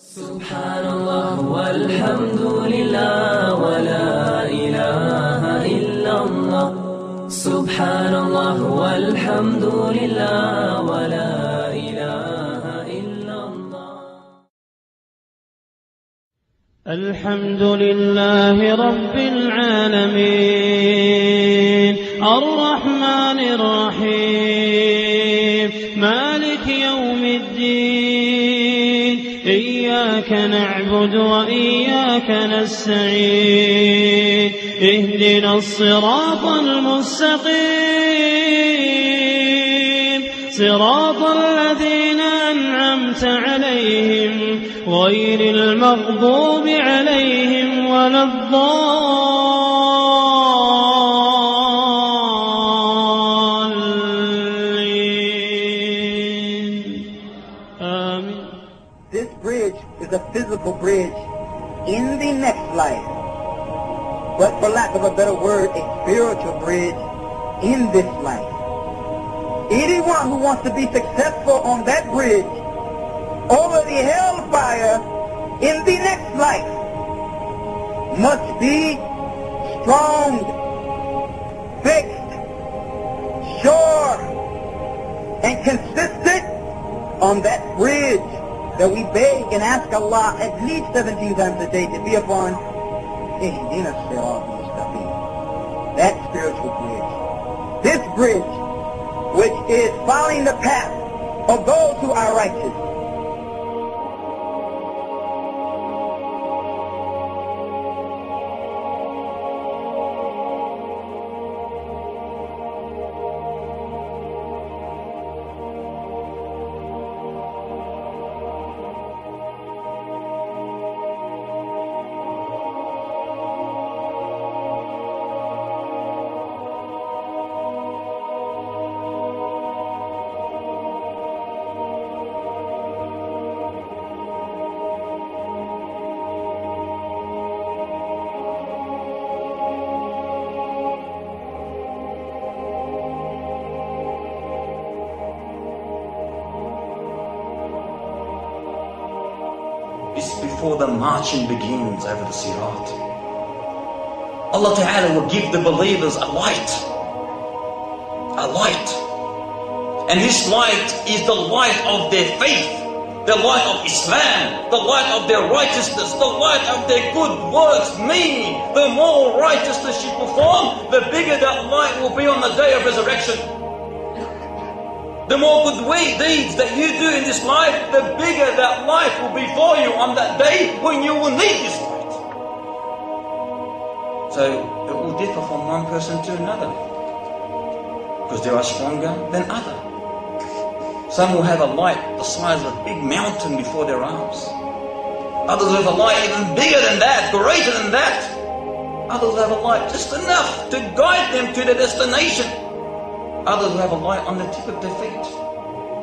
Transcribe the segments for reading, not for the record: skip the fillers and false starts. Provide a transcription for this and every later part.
Subhanallah walhamdulillah wa la ilaha illallah. Subhanallah walhamdulillah wa la ilaha illallah. Alhamdulillahi rabbil alamin, ar-rahmanir rahim, maliki yawmiddin, iyyaka na'budu wa iyyaka nasta'in, ihdinas siratal mustaqim, siratal ladzina an'amta 'alayhim غير المغضوب عليهم ولا الضالين. آمين. This bridge is a physical bridge in the next life, but for lack of a better word, a spiritual bridge in this life. Anyone who wants to be successful on that bridge over the hellfire in the next life must be strong, fixed, sure, and consistent on that bridge that we beg and ask Allah at least 17 times a day to be upon. That spiritual bridge. This bridge, which is following the path of those who are righteous. It's before the marching begins over the Sirat. Allah Ta'ala will give the believers a light. A light. And this light is the light of their faith, the light of Islam, the light of their righteousness, the light of their good works. Meaning, the more righteousness you perform, the bigger that light will be on the day of resurrection. The more good deeds that you do in this life, the bigger that life will be for you on that day when you will need this light. So it will differ from one person to another, because there are stronger than others. Some will have a light the size of a big mountain before their arms. Others have a light even bigger than that, greater than that. Others have a light just enough to guide them to their destination. Others will have a light on the tip of their feet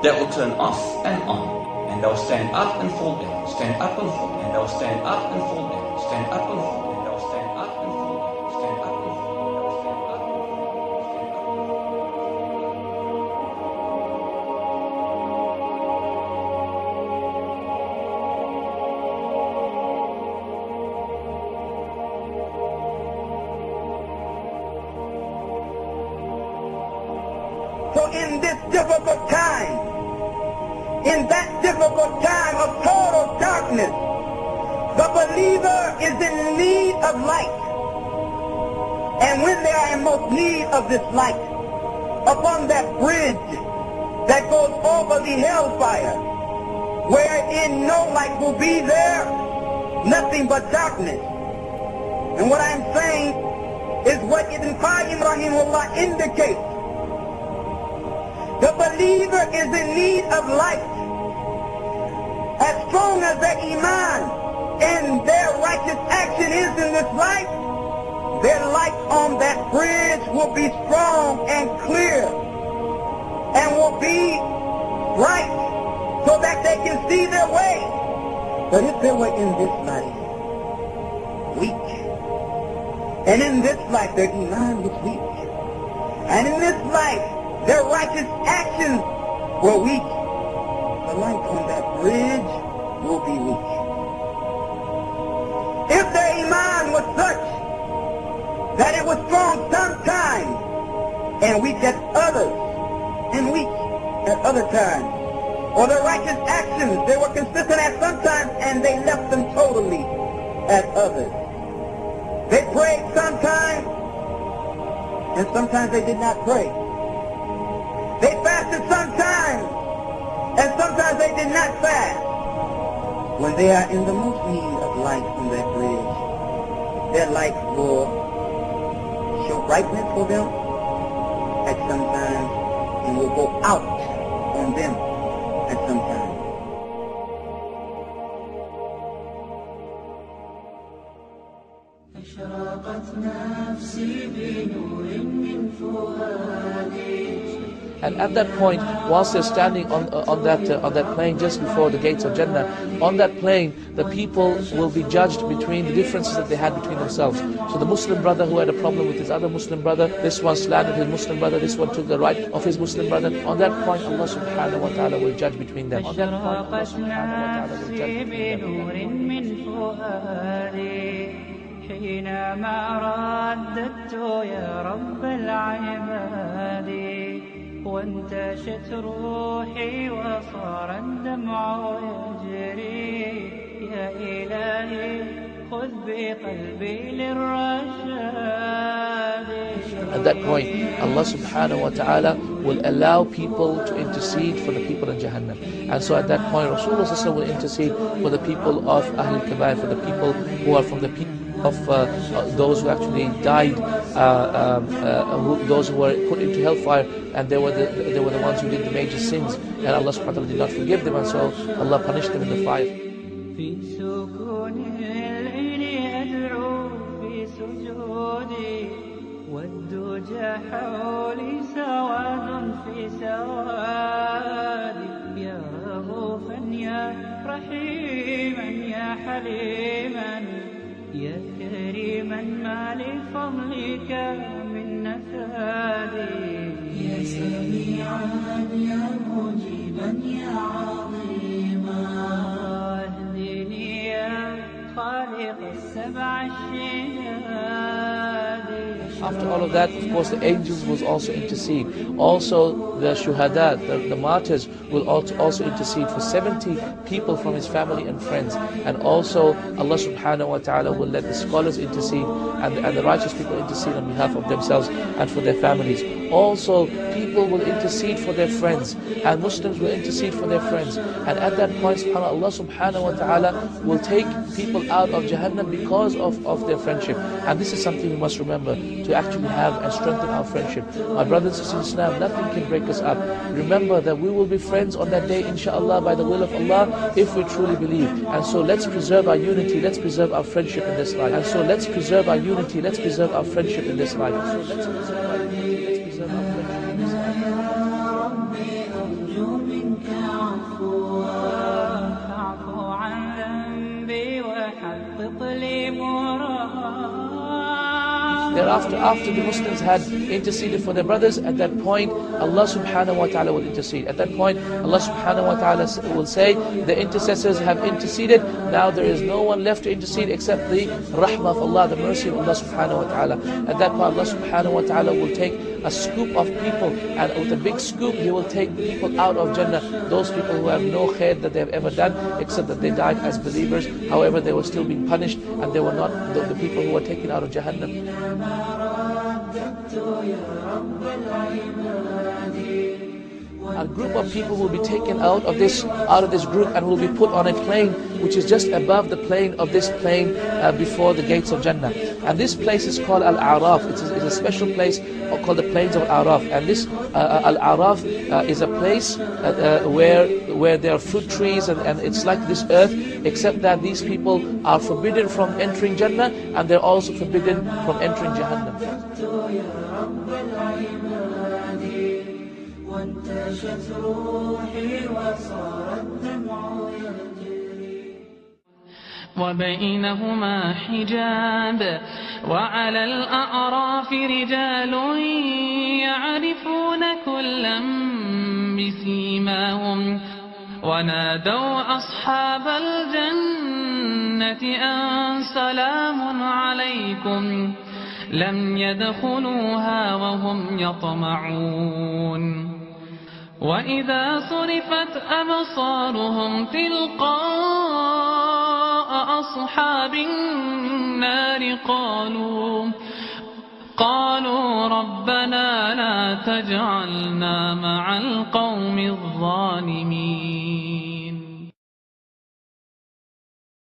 that will turn off and on, and they'll stand up and fall down, stand up and fall, and they'll stand up and fall down, stand up and fall, and they'll stand up and fall down, stand up and fall, and they'll stand up and fall, So in this difficult time, in that difficult time of total darkness, the believer is in need of light. And when they are in most need of this light, upon that bridge that goes over the hellfire, wherein no light will be there, nothing but darkness. And what I'm saying is what Ibn Qayyim rahimahullah indicates. The believer is in need of light. As strong as their iman and their righteous action is in this life, their light on that bridge will be strong and clear and will be bright so that they can see their way. But if they were in this life weak, and in this life their iman was weak, and in this life their righteous actions were weak, the light on that bridge will be weak. that it was strong sometimes and weak at others, and weak at other times. Or their righteous actions, they were consistent at some times and they left them totally at others. They prayed sometimes and sometimes they did not pray. They fasted sometimes and sometimes they did not fast. When they are in the most need of light on that bridge, their light will show brightness for them at some times and will go out on them at some time. And at that point, whilst they're standing on that plain just before the gates of Jannah, on that plain, the people will be judged between the differences that they had between themselves. So the Muslim brother who had a problem with his other Muslim brother, this one slandered his Muslim brother, this one took the right of his Muslim brother. On that point, Allah subhanahu wa ta'ala will judge between them. On that point, Allah subhanahu wa ta'ala will judge between them. حينما رددت يا رب العباد وانتشت روحي وصار الدمع يجري يا إلهي خذ بقلبي للرشاد. At that point, Allah subhanahu wa ta'ala will allow people to intercede for the people in Jahannam. And so at that point, Rasulullah will intercede for the people of Ahlul Kabair, for the people who are from the people of those who actually died, those who were put into hellfire, and they were the ones who did the major sins, and Allah subhanahu wa ta'ala did not forgive them, and so Allah punished them in the fire. والدجى حولي سواد في سوادي يا رؤوفا يا رحيما يا حليما يا كريما ما لفضلك من نفادي يا سميعا يا مجيبا يا عظيما اهدني يا خالق السبع الشداد. After all of that, of course, the angels will also intercede. Also, the shuhada, the martyrs, will also intercede for 70 people from his family and friends. And also, Allah subhanahu wa ta'ala will let the scholars intercede and the righteous people intercede on behalf of themselves and for their families. Also, people will intercede for their friends, and Muslims will intercede for their friends. And at that point, Allah subhanahu wa ta'ala will take people out of Jahannam because of their friendship. And this is something we must remember, to actually have and strengthen our friendship. My brothers and sisters in Islam, nothing can break us up. Remember that we will be friends on that day, inshallah, by the will of Allah, if we truly believe. And so let's preserve our unity, let's preserve our friendship in this life. And so let's preserve our unity, let's preserve our friendship in this life. And so let's preserve our unity, let's preserve our friendship in this life. Thereafter, after the Muslims had interceded for their brothers, at that point, Allah subhanahu wa ta'ala will intercede. At that point, Allah subhanahu wa ta'ala will say, the intercessors have interceded, now there is no one left to intercede except the rahmah of Allah, the mercy of Allah subhanahu wa ta'ala. At that point, Allah subhanahu wa ta'ala will take a scoop of people, and with a big scoop, He will take people out of Jannah, those people who have no khair that they have ever done, except that they died as believers. However, they were still being punished, and they were not the people who were taken out of Jahannam. A group of people will be taken out of this group and will be put on a plain which is just above the plain of this plain before the gates of Jannah. And this place is called Al-A'raf. It's a special place called the plains of Araf. And this Al-A'raf is a place where there are fruit trees, and it's like this earth, except that these people are forbidden from entering Jannah, and they're also forbidden from entering Jahannam. وبينهما حجاب وعلى الأعراف رجال يعرفون كلا بسيماهم ونادوا أصحاب الجنة أن سلام عليكم لم يدخلوها وهم يطمعون وإذا صرفت أبصارهم تلقاء أصحاب النار قالوا ربنا لا تجعلنا مع القوم الظالمين